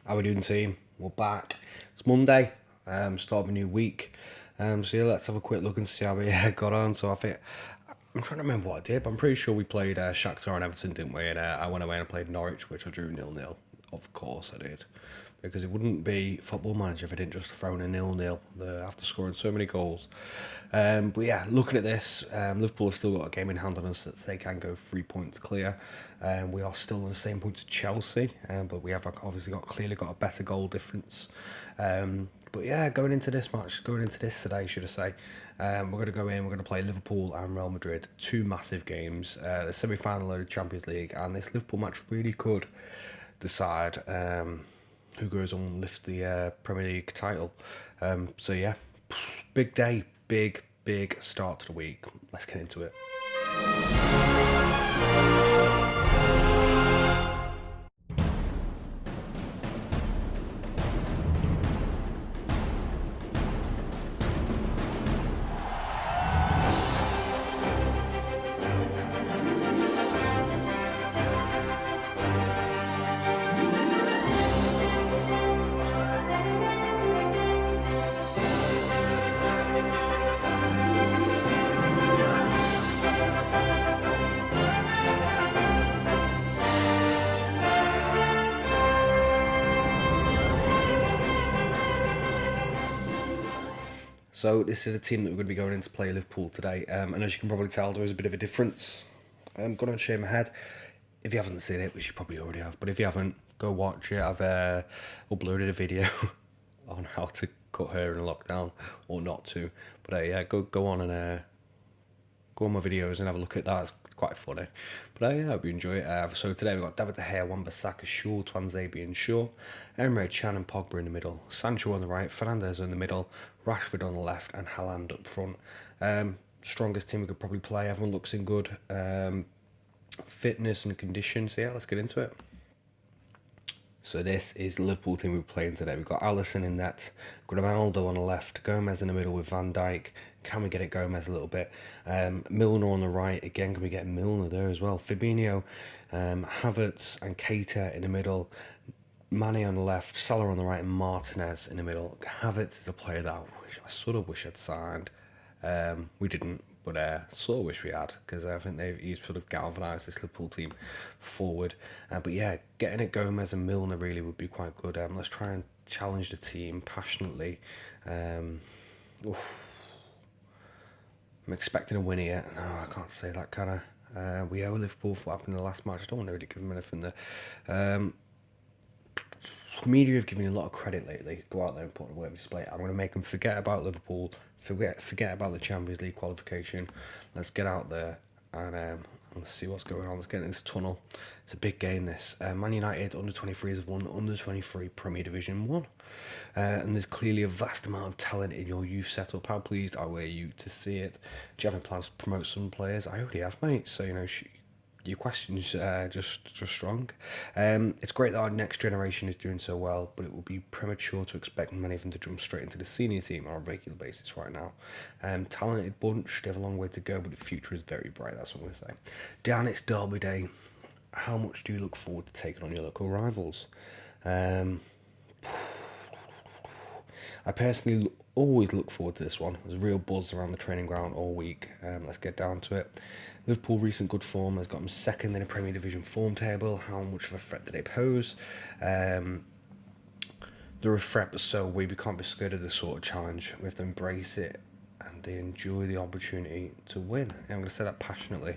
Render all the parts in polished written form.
How we doing, team? We're back. It's Monday, start of a new week. So yeah, let's have a quick look and see how we got on. So I think I'm trying to remember what I did, but I'm pretty sure we played Shakhtar and Everton, didn't we? And I went away and played Norwich, which I drew 0-0. Of course I did, because it wouldn't be Football Manager if I didn't just throw in a 0-0 after scoring so many goals. But yeah, looking at this, Liverpool have still got a game in hand on us that they can go 3 points clear. We are still on the same points as Chelsea, but we have obviously clearly got a better goal difference. But yeah, going into this today, should I say, we're going to go in, we're going to play Liverpool and Real Madrid, two massive games, the semi-final of the Champions League, and this Liverpool match really could decide who goes on and lifts the Premier League title. So yeah, big day, big start to the week. Let's get into it. So this is the team that we're going to be going in to play Liverpool today, and as you can probably tell, there is a bit of a difference. I'm going to shave my head. If you haven't seen it, which you probably already have, but if you haven't, go watch it. I've uploaded a video on how to cut hair in a lockdown, or not to. But yeah, go on and go on my videos and have a look at that. It's quite funny. But I hope you enjoy it. So today we've got David De Gea, Wan-Bissaka, Shaw, Twanzebe and Shaw, Emre Can and Pogba in the middle, Sancho on the right, Fernandes in the middle, Rashford on the left and Haaland up front. Strongest team we could probably play. Everyone looks in good fitness and condition. So yeah, let's get into it. So this is the Liverpool team we're playing today. We've got Alisson in net, Ronaldo on the left, Gomez in the middle with Van Dijk. Can we get it Gomez a little bit? Milner on the right. Again, can we get Milner there as well? Fabinho, Havertz and Keita in the middle. Mane on the left, Salah on the right and Martinez in the middle. Havertz is a player that I sort of wish I'd signed. We didn't, but sort of wish we had, because I think he's sort of galvanised this Liverpool team forward. But yeah, getting it Gomez and Milner really would be quite good. Let's try and challenge the team passionately. I'm expecting a win here. No, I can't say that, can I? We owe Liverpool for what happened in the last match. I don't want to really give them anything there. Media have given you a lot of credit lately. Go out there and put a word of display. I'm going to make them forget about Liverpool, forget about the Champions League qualification. Let's get out there and let's see what's going on. Let's get in this tunnel. It's a big game, this. Man United under-23s have won the under-23 Premier Division 1. And there's clearly a vast amount of talent in your youth setup. How pleased are you to see it? Do you have any plans to promote some players? I already have, mate. So, your question's just strong. It's great that our next generation is doing so well, but it would be premature to expect many of them to jump straight into the senior team on a regular basis right now. Talented bunch, they have a long way to go, but the future is very bright, that's what I'm going to say. Dan, it's Derby Day. How much do you look forward to taking on your local rivals? I personally always look forward to this one. There's a real buzz around the training ground all week. Let's get down to it. Liverpool recent good form has got them second in the Premier Division form table. How much of a threat do they pose? They're a threat, but so we can't be scared of this sort of challenge. We have to embrace it and they enjoy the opportunity to win. And I'm going to say that passionately.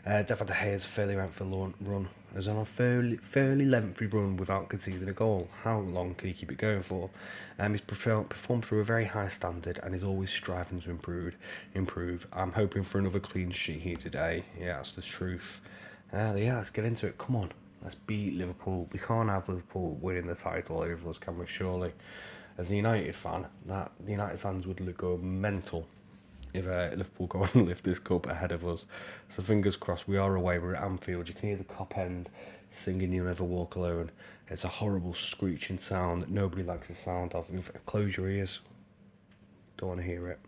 David De Gea's fairly lengthy run. Is on a fairly lengthy run without conceding a goal. How long can he keep it going for? He's performed through a very high standard and is always striving to improve. I'm hoping for another clean sheet here today. Yeah, that's the truth. Yeah, let's get into it. Come on, let's beat Liverpool. We can't have Liverpool winning the title over us, can we? Surely, as a United fan, the United fans would go mental if Liverpool go on and lift this cup ahead of us. So fingers crossed. We are away, we're at Anfield. You can hear the cop end singing You'll Never Walk Alone. It's a horrible screeching sound that nobody likes the sound of. Close your ears. Don't want to hear it.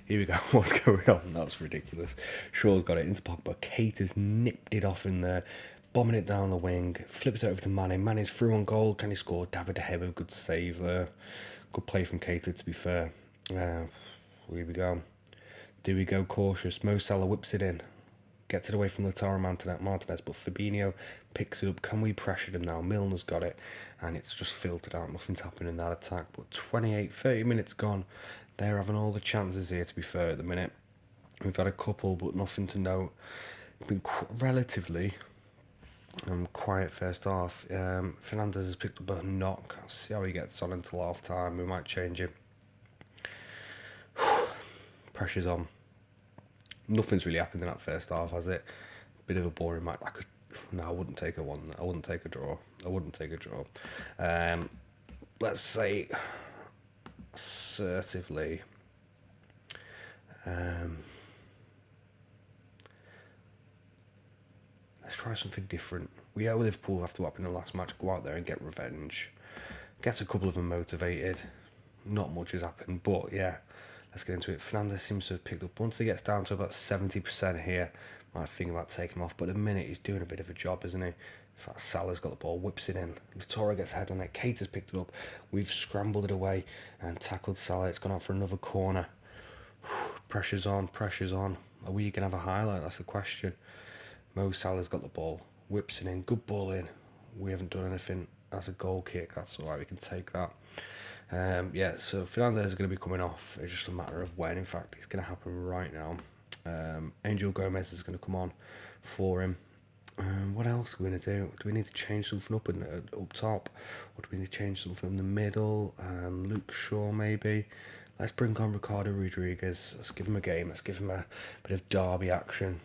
Here we go. What's going on? That's ridiculous. Shaw's got it into Pogba. Keita's nipped it off in there. bombing it down the wing, flips it over to Mane. Mane's through on goal. Can he score? David De Gea with a good save there. Good play from Keita, to be fair. Here we go. Do we go cautious? Mo Salah whips it in. Gets it away from Lautaro Martinez, but Fabinho picks it up. Can we pressure him now? Milner's got it, and it's just filtered out. Nothing's happening in that attack. But 30 minutes gone. They're having all the chances here, to be fair, at the minute. We've had a couple, but nothing to note. It's been relatively quiet first half. Fernandes has picked up a knock. I'll see how he gets on until half time. We might change him. Pressure's on. Nothing's really happened in that first half, has it? Bit of a boring match. I wouldn't take a one. I wouldn't take a draw. Let's say assertively. Let's try something different. We are Liverpool after what happened in the last match. Go out there and get revenge. Get a couple of them motivated. Not much has happened, but yeah. Let's get into it. Fernandes seems to have picked up. Once he gets down to about 70% here, might think about taking him off. But at the minute, he's doing a bit of a job, isn't he? In fact, Salah's got the ball, whips it in. Lautaro gets head on it. Keita's picked it up. We've scrambled it away and tackled Salah. It's gone out for another corner. Pressure's on. Are we going to have a highlight? That's the question. Mo Salah's got the ball. Whips it in. Good ball in. We haven't done anything. That's a goal kick. That's all right. We can take that. So Fernandes is going to be coming off. It's just a matter of when. In fact, it's going to happen right now. Angel Gomez is going to come on for him. What else are we going to do? Do we need to change something up up top? Or do we need to change something in the middle? Luke Shaw, maybe. Let's bring on Ricardo Rodriguez. Let's give him a game. Let's give him a bit of derby action.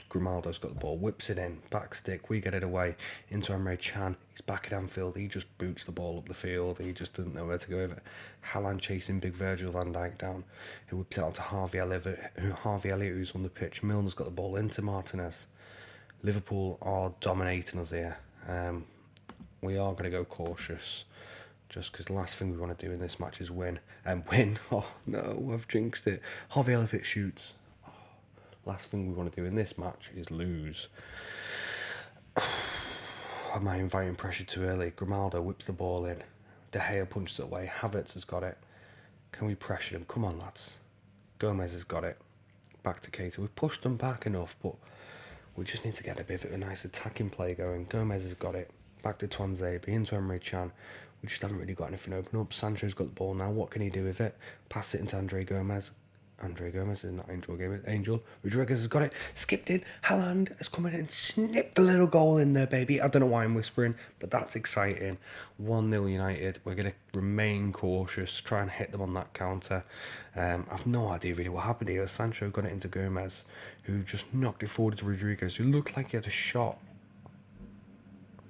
Grimaldo's got the ball, whips it in, back stick, we get it away into Emre Can. He's back at Anfield, he just boots the ball up the field, he just doesn't know where to go with it. Haaland chasing big Virgil van Dijk down, who whips it out to Harvey Elliott, who's on the pitch. Milner's got the ball into Martinez. Liverpool are dominating us here. We are going to go cautious, just because the last thing we want to do in this match is win. Oh no, I've jinxed it. Harvey Elliott shoots. Last thing we want to do in this match is lose. Am I inviting pressure too early? Grimaldo whips the ball in. De Gea punches it away. Havertz has got it. Can we pressure him? Come on, lads. Gomez has got it. Back to Keita. We've pushed them back enough, but we just need to get a bit of a nice attacking play going. Gomez has got it. Back to Tuanzebe, into Emre Can. We just haven't really got anything open up. Sancho's got the ball now. What can he do with it? Pass it into Andre Gomez. Is not Angel. Rodriguez has got it. Skipped in. Haaland has come in and snipped a little goal in there, baby. I don't know why I'm whispering, but that's exciting. 1-0 United. We're going to remain cautious, try and hit them on that counter. I've no idea really what happened here. Sancho got it into Gomez, who just knocked it forward to Rodriguez, who looked like he had a shot.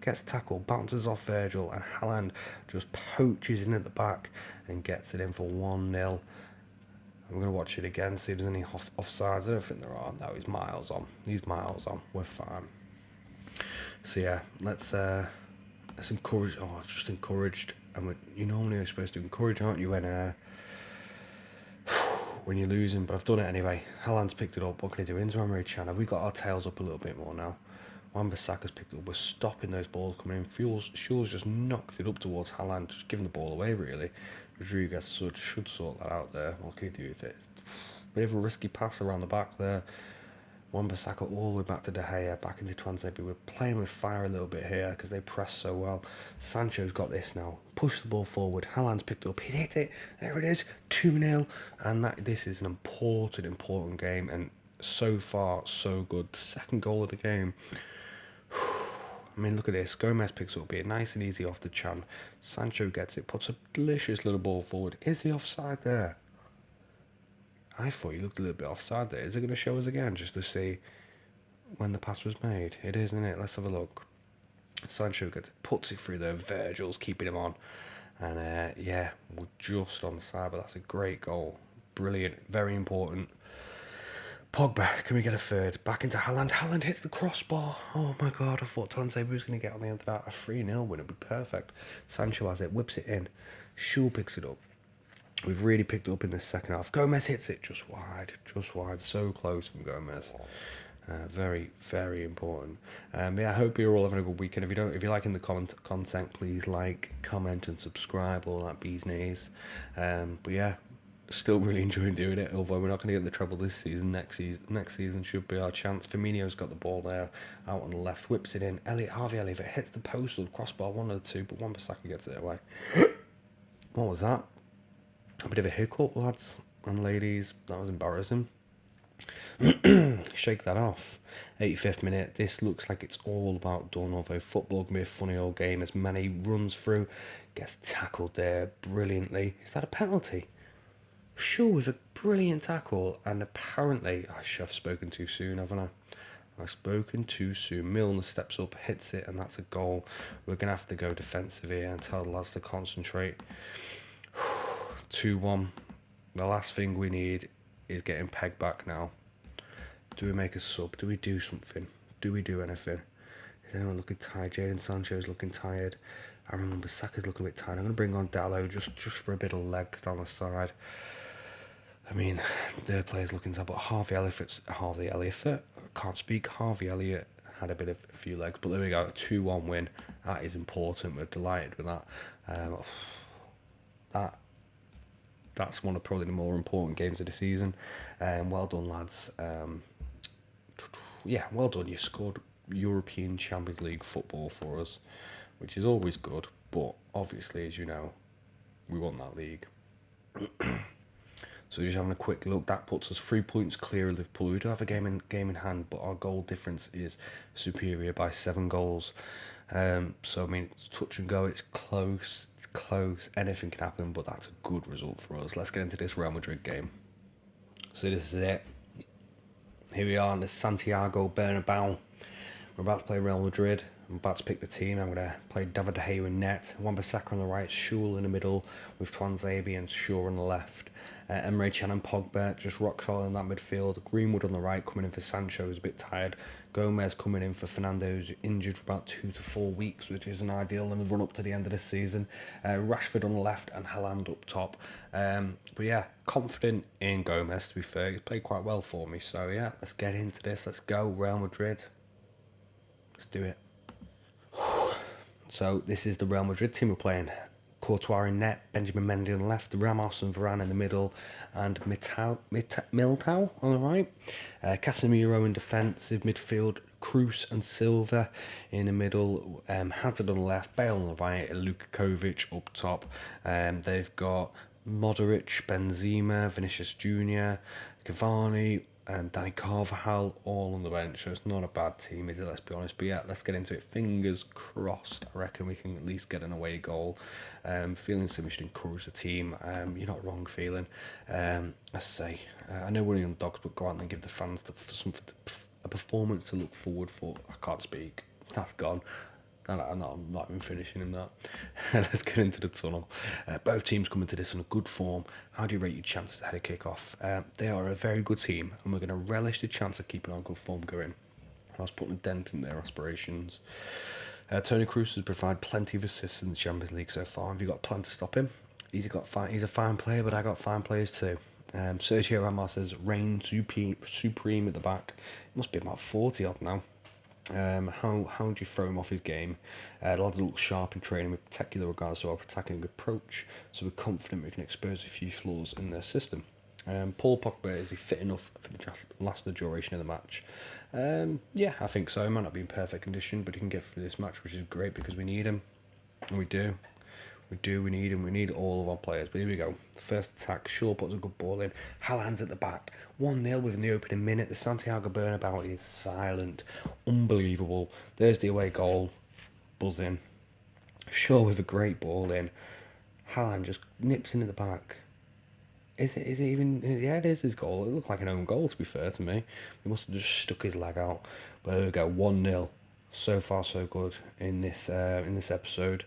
Gets tackled, bounces off Virgil, and Haaland just poaches in at the back and gets it in for 1-0. I'm going to watch it again, see if there's any offsides. I don't think there are. No, he's miles on. We're fine. So yeah, let's encourage. Oh, it's just encouraged. And you normally are supposed to encourage, aren't you, when you're losing? But I've done it anyway. Haaland's picked it up. What can he do? Into Emre Can. Have we got our tails up a little bit more now? Wan-Bissaka's picked it up. We're stopping those balls coming in. Schul's just knocked it up towards Haaland, just giving the ball away, really. Rodriguez should sort that out there. What can he do with it? Bit of a risky pass around the back there. Wan-Bissaka all the way back to De Gea, back into Tuanzebe. We're playing with fire a little bit here because they press so well. Sancho's got this now. Push the ball forward. Haaland's picked it up. He's hit it. There it is. 2-0. And this is an important game. And so far, so good. The second goal of the game. I mean, look at this. Gomez picks it up here, nice and easy off the Can. Sancho gets it, puts a delicious little ball forward. Is he offside there? I thought he looked a little bit offside there. Is it going to show us again just to see when the pass was made? It is, isn't it? Let's have a look. Sancho gets it, puts it through there. Virgil's keeping him on. And we're just on the side, but that's a great goal. Brilliant, very important. Pogba, can we get a third? Back into Haaland. Haaland hits the crossbar. Oh my god, I thought Tuanzebe was going to get on the end of that. A 3-0 win would be perfect. Sancho has it, whips it in. Schul picks it up. We've really picked it up in the second half. Gomez hits it just wide. So close from Gomez. Very, very important. Yeah, I hope you're all having a good weekend. If you're liking the content, please like, comment, and subscribe. All that bees knees. But yeah, still really enjoying doing it. Although we're not going to get the treble this season, next season should be our chance. Firmino's got the ball there, out on the left, whips it in. Harvey Elliott, if it hits the post or the crossbar, one of the two, but Wan-Bissaka gets it away. What was that? A bit of a hiccup, lads and ladies. That was embarrassing. Shake that off. 85th minute. This looks like it's all about done. Although football can be a funny old game as Manny runs through, gets tackled there brilliantly. Is that a penalty? Sure, with a brilliant tackle, and apparently I've spoken too soon, haven't I? I've spoken too soon. Milner steps up, hits it, and that's a goal. We're gonna have to go defensive here and tell the lads to concentrate. 2-1. The last thing we need is getting pegged back now. Do we make a sub? Do we do something? Do we do anything? Is anyone looking tired? Jadon Sancho's looking tired. I remember Saka's looking a bit tired. I'm going to bring on Dallo just for a bit of leg down the side. I mean, their players looking tired, but Harvey Elliott, I can't speak. Harvey Elliott had a few legs, but there we go. A 2-1 win. That is important. We're delighted with that. That's one of probably the more important games of the season. Well done, lads. Yeah, well done. You've scored European Champions League football for us, which is always good. But obviously, as you know, we want that league. So just having a quick look, that puts us 3 points clear of Liverpool. We do have a game in hand, but our goal difference is superior by 7 goals. So I mean, it's touch and go. It's close. Anything can happen, but that's a good result for us. Let's get into this Real Madrid game. So this is it. Here we are in the Santiago Bernabeu. We're about to play Real Madrid. I'm about to pick the team. I'm going to play David De Gea in net. Wan-Bissaka on the right, Schul in the middle, with Tuanzebe and Shaw on the left. Emre Can and Pogba just rock solid in that midfield. Greenwood on the right, coming in for Sancho, who's a bit tired. Gomez coming in for Fernando, who's injured for about 2 to 4 weeks, which isn't ideal in the run up to the end of this season. Rashford on the left and Haaland up top. But yeah, confident in Gomez, to be fair. He's played quite well for me. So yeah, let's get into this. Let's go, Real Madrid. Let's do it. So this is the Real Madrid team we're playing. Courtois in net, Benjamin Mendy on the left, Ramos and Varane in the middle, and Militao on the right. Casemiro in defensive midfield, Kroos and Silva in the middle, Hazard on the left, Bale on the right, and Lukakovic up top. They've got Modric, Benzema, Vinicius Jr., Cavani, and Danny Carvajal all on the bench, so it's not a bad team, is it? Let's be honest. But yeah, let's get into it. Fingers crossed. I reckon we can at least get an away goal. Feeling so we should encourage the team. You're not wrong feeling. I say, I know we're young dogs, but go out and give the fans a performance to look forward for. I can't speak. That's gone. I'm not even finishing in that. Let's get into the tunnel. Both teams come into this on a good form. How do you rate your chances ahead of kick-off? They are a very good team, and we're going to relish the chance of keeping our good form going. I was putting a dent in their aspirations. Toni Kroos has provided plenty of assists in the Champions League so far. Have you got a plan to stop him? He's a fine player, but I got fine players too. Sergio Ramos has reigned supreme at the back. He must be about 40 odd now. How do you throw him off his game? The lads look sharp in training with particular regards to our attacking approach, so we're confident we can expose a few flaws in their system. Paul Pogba, is he fit enough for the last the duration of the match? Yeah, I think so. He might not be in perfect condition, but he can get through this match, which is great because we need him. And we do. We need him. We need all of our players. But here we go. First attack. Shaw puts a good ball in. Haaland's at the back. 1-0 within the opening minute. The Santiago Bernabeu is silent. Unbelievable. There's the away goal. Buzzing. Shaw with a great ball in. Haaland just nips into the back. Is it even... Yeah, it is his goal. It looked like an own goal, to be fair to me. He must have just stuck his leg out. But there we go. 1-0. So far, so good in this episode.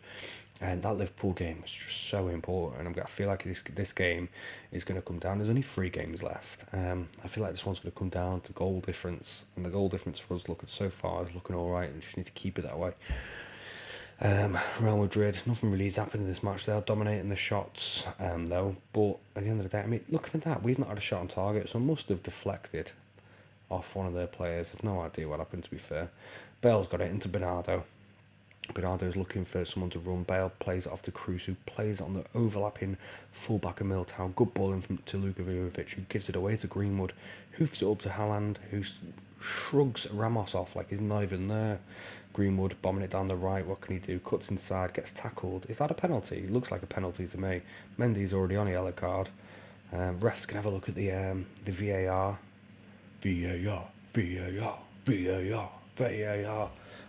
And that Liverpool game is just so important. And I feel like this game is going to come down. There's only 3 games left. I feel like this one's going to come down to goal difference. And the goal difference for us so far is looking all right. And we just need to keep it that way. Real Madrid, nothing really has happened in this match. They're dominating the shots, though. But at the end of the day, I mean, looking at that, we've not had a shot on target, so I must have deflected. off one of their players. I've no idea what happened, to be fair. Bale's got it into Bernardo. Bernardo's looking for someone to run. Bale plays it off to Cruz, who plays it on the overlapping fullback of Militao. Good ball in from to Luka Vujovic, who gives it away to Greenwood. Hoofs it up to Haaland, who shrugs Ramos off like he's not even there. Greenwood bombing it down the right. What can he do? Cuts inside, gets tackled. Is that a penalty? It looks like a penalty to me. Mendy's already on a yellow card. Refs can have a look at the VAR. VAR.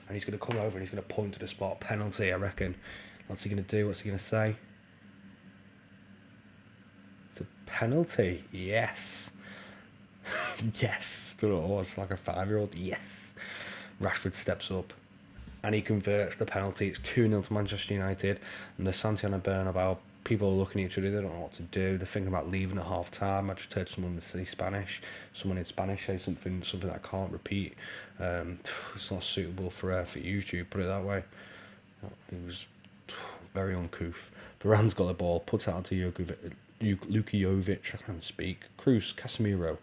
And he's going to come over and he's going to point to the spot. Penalty, I reckon. What's he going to do? What's he going to say? It's a penalty. Yes. Yes. I don't know. It's like a 5-year-old. Yes. Rashford steps up and he converts the penalty. It's 2-0 to Manchester United. And the Santiago Bernabeu, people are looking at each other. They don't know what to do. They're thinking about leaving at half time. I just heard someone say Spanish. Someone in Spanish say something that I can't repeat. It's not suitable for YouTube, put it that way. It was very uncouth. Varane's got the ball, puts it out to Luka Jovic. I can't speak. Cruz, Casemiro.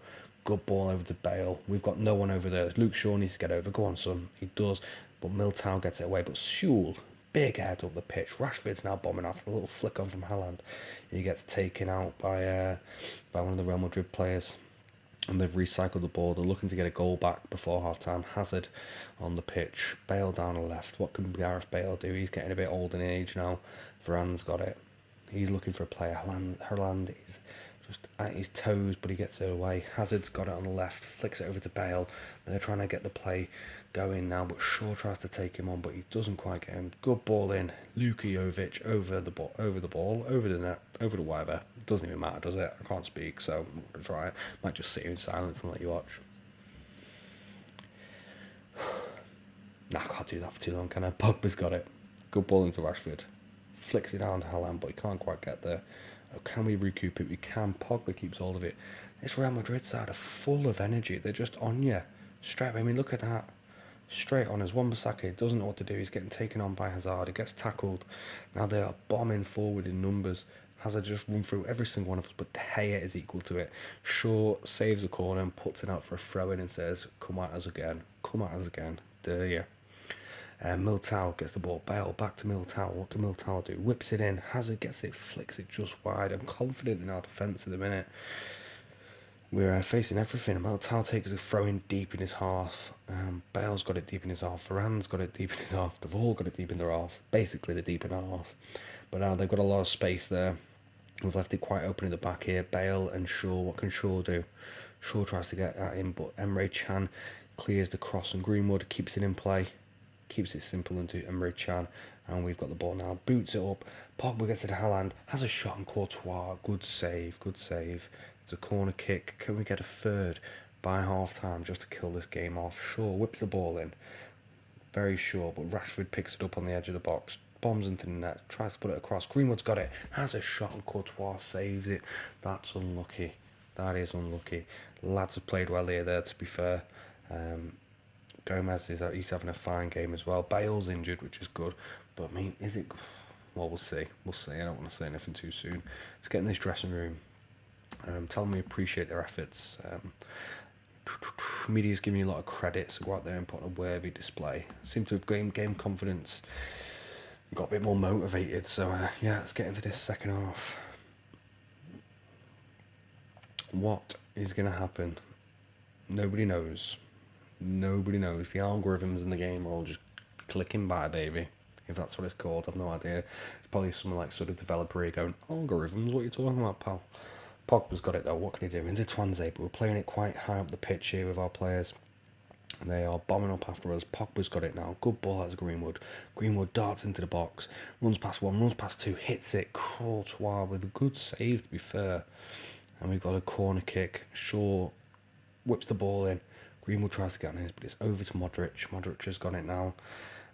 Good ball over to Bale. We've got no one over there. Luke Shaw needs to get over. Go on, son. He does. But Militao gets it away. But Schul, big head up the pitch. Rashford's now bombing after a little flick on from Haaland. He gets taken out by one of the Real Madrid players. And they've recycled the ball. They're looking to get a goal back before half-time. Hazard on the pitch. Bale down the left. What can Gareth Bale do? He's getting a bit old in age now. Varane's got it. He's looking for a player. Haaland is just at his toes, but he gets it away. Hazard's got it on the left. Flicks it over to Bale. They're trying to get the play going now, but Shaw tries to take him on, but he doesn't quite get him. Good ball in. Luka Jovic over the ball, over the net, over the whatever. It doesn't even matter, does it? I can't speak, so I'm going to try it. Might just sit here in silence and let you watch. Nah, I can't do that for too long, can I? Pogba's got it. Good ball into Rashford. Flicks it down to Haaland, but he can't quite get there. Oh, can we recoup it? We can. Pogba keeps hold of it. This Real Madrid side are full of energy. They're just on you. Straight away. I mean, look at that. Straight on as Wan-Bissaka doesn't know what to do. He's getting taken on by Hazard. He gets tackled. Now they are bombing forward in numbers. Hazard just run through every single one of us, but De Gea is equal to it. Shaw saves a corner and puts it out for a throw-in and says, come at us again. Come at us again. Dare you. Militao gets the ball. Bale back to Militao. What can Militao do? Whips it in. Hazard gets it. Flicks it just wide. I'm confident in our defence at the minute. We're facing everything. Militao takes a throw in deep in his half. Bale's got it deep in his half. Varane's got it deep in his half. They've all got it deep in their half. Basically, the deep in our half. But now they've got a lot of space there. We've left it quite open in the back here. Bale and Shaw. What can Shaw do? Shaw tries to get that in, but Emre Can clears the cross and Greenwood keeps it in play. Keeps it simple into Emre Can. And we've got the ball now. Boots it up. Pogba gets it to Haaland. Has a shot on Courtois. Good save. Good save. It's a corner kick. Can we get a third by half-time just to kill this game off? Shaw whips the ball in. Very sure, but Rashford picks it up on the edge of the box. Bombs into the net. Tries to put it across. Greenwood's got it. Has a shot and Courtois saves it. That's unlucky. That is unlucky. Lads have played well here there, to be fair. Gomez, he's having a fine game as well. Bale's injured, which is good. But, I mean, is it... Well, we'll see. We'll see. I don't want to say anything too soon. Let's get in this dressing room. Tell them we appreciate their efforts. Media's giving you a lot of credit, so go out there and put on a worthy display. Seem to have gained game confidence, got a bit more motivated. So yeah, let's get into this second half. What is going to happen? Nobody knows. Nobody knows. The algorithms in the game are all just clicking by, baby. If that's what it's called, I've no idea. It's probably someone like sort of developer here going, algorithms, what are you talking about, pal? Pogba's got it though, what can he do? Into Twanzé, but we're playing it quite high up the pitch here with our players. And they are bombing up after us. Pogba's got it now. Good ball out to Greenwood. Greenwood darts into the box. Runs past one, runs past two, hits it. Courtois with a good save, to be fair. And we've got a corner kick. Shaw whips the ball in. Greenwood tries to get on his, but it's over to Modric. Modric has got it now.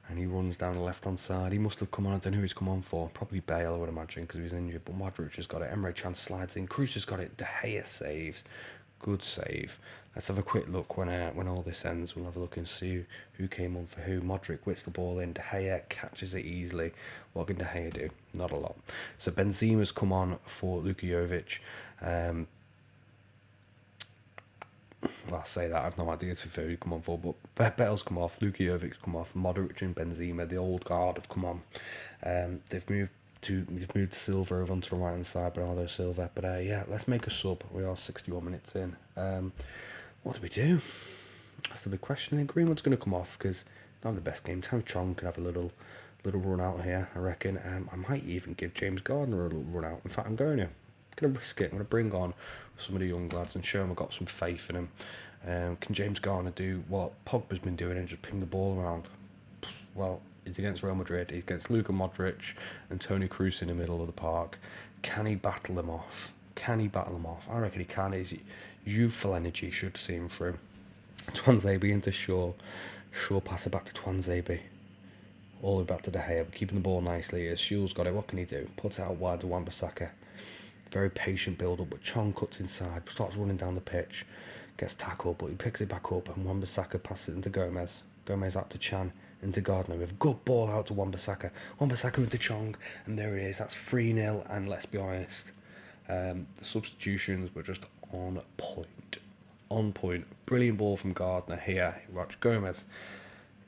And he runs down the left-hand side. He must have come on. I don't know who he's come on for. Probably Bale, I would imagine, because he was injured. But Modric has got it. Emre Can slides in. Cruz has got it. De Gea saves. Good save. Let's have a quick look when all this ends. We'll have a look and see who came on for who. Modric whips the ball in. De Gea catches it easily. What can De Gea do? Not a lot. So Benzema's come on for Luka Jovic. Well, I say that, I've no idea to be fair who come on for, but Bale's come off, Luka Jovic's come off, Modric and Benzema, the old guard, have come on. They've moved Silva over onto the right hand side, Bernardo Silva. But yeah, let's make a sub. We are 61 minutes in. What do we do? That's the big question. Greenwood's going to come off because not the best game. Tam Chong can have a little run out here, I reckon. I might even give James Gardner a little run out. In fact, I'm going to risk it. I'm going to bring on some of the young lads and show them I've got some faith in them. Can James Gardner do what Pogba's been doing and just ping the ball around? Well, it's against Real Madrid. He's against Luka Modric and Toni Kroos in the middle of the park. Can he battle them off? I reckon he can. His youthful energy should see him through. Twanzebe into Shaw. Shaw pass it back to Twanzebe. All the way back to De Gea. We're keeping the ball nicely. As Shaw's got it, what can he do? Puts it out wide to Wan-Bissaka. Very patient build up, but Chong cuts inside, starts running down the pitch, gets tackled, but he picks it back up, and Wan-Bissaka passes it into Gomez. Gomez out to Chan, into Gardner with a good ball out to Wan-Bissaka. Wan-Bissaka into Chong, and there it is. That's 3-0, and let's be honest, the substitutions were just on point. On point. Brilliant ball from Gardner here. Watch Gomez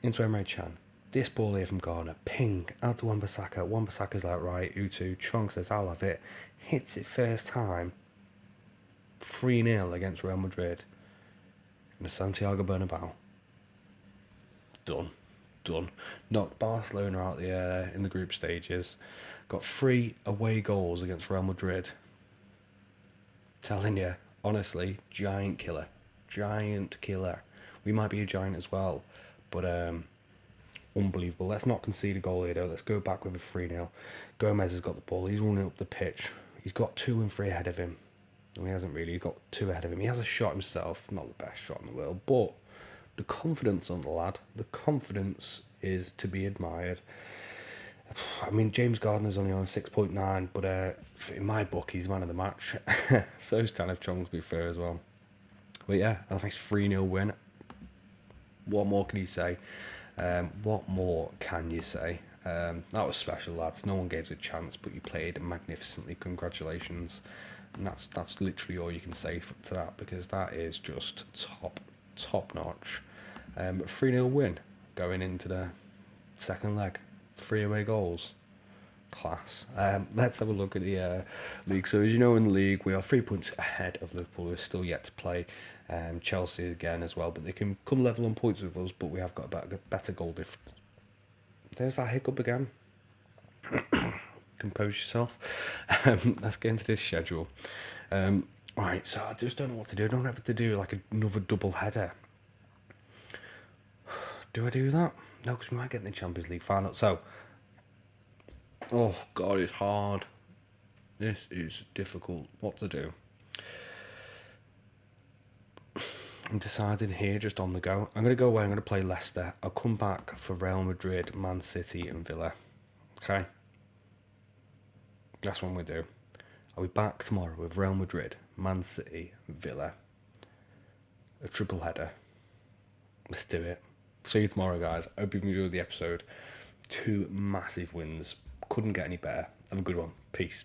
into Emre Can. This ball here from Gardner, ping, out to Wan-Bissaka. Wan-Bissaka's like, right, Utu. Chong says, I'll have it. Hits it first time. 3-0 against Real Madrid in the Santiago Bernabeu. Done. Knocked Barcelona out in the group stages. Got 3 away goals against Real Madrid. Telling you, honestly, giant killer. We might be a giant as well, but unbelievable. Let's not concede a goal here though. Let's go back with a 3-0. Gomez has got the ball. He's running up the pitch. He's got 2 and 3 ahead of him. No, he hasn't really. He's got 2 ahead of him. He has a shot himself. Not the best shot in the world, but the confidence on the lad. The confidence is to be admired. I mean, James Gardner's only on 6.9, but in my book, he's man of the match. So is Tanith Chong, to be fair as well. But yeah, a nice 3-0 win. What more can you say? What more can you say? That was special, lads. No one gave us a chance, but you played magnificently. Congratulations. And that's literally all you can say to that, because that is just top notch. 3-0 win going into the second leg. 3 away goals. Class. Let's have a look at the league. So as you know, in the league we are 3 points ahead of Liverpool. We're still yet to play Chelsea again as well, but they can come level on points with us, but we have got a better goal difference. There's that hiccup again. Compose yourself. Let's get into this schedule. Right, so I just don't know what to do. I don't have to do like another double header. Do I do that? No, because we might get in the Champions League final. So, oh God, it's hard. This is difficult. What to do? I'm deciding here, just on the go. I'm going to go away. I'm going to play Leicester. I'll come back for Real Madrid, Man City, and Villa. Okay? That's what we do. I'll be back tomorrow with Real Madrid, Man City, Villa. A triple header. Let's do it. See you tomorrow, guys. I hope you've enjoyed the episode. 2 massive wins. Couldn't get any better. Have a good one. Peace.